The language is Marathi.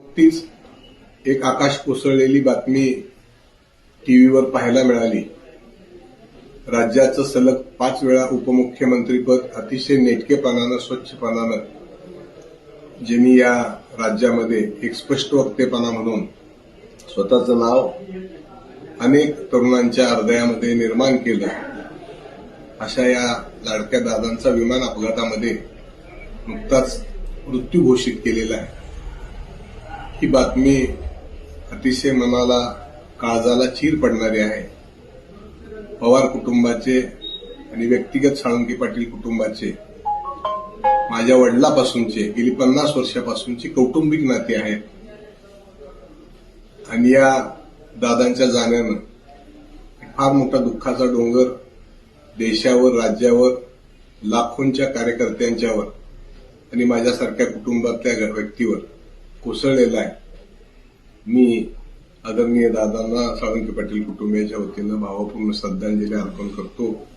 तीच एक आकाश कोसळलेली बातमी टीव्हीवर पाहायला मिळाली. राज्याचं सलग 5 वेळा उपमुख्यमंत्रीपद अतिशय नेटकेपणानं, स्वच्छपणानं ज्यांनी या राज्यामध्ये एक स्पष्ट वक्तेपणा म्हणून स्वतःचं नाव अनेक तरुणांच्या हृदयामध्ये निर्माण केलं, अशा या लाडक्या दादांचा विमान अपघातामध्ये नुकताच मृत्यू घोषित केलेला आहे. ही बातमी अतिशय मनाला, काळजाला चीर पडणारी आहे. पवार कुटुंबाचे आणि व्यक्तिगत साळुंखे पाटील कुटुंबाचे माझ्या वडिलापासूनचे गेली 50 वर्षापासूनची कौटुंबिक नाती आहेत. आणि या दादांच्या जाण्यानं फार मोठा दुःखाचा डोंगर देशावर, राज्यावर, लाखोंच्या कार्यकर्त्यांच्यावर आणि माझ्यासारख्या कुटुंबातल्या व्यक्तीवर कोसळलेला आहे. मी आदरणीय दादांना साळुंखे पाटील कुटुंबियाच्या वतीनं भावपूर्ण श्रद्धांजली अर्पण करतो.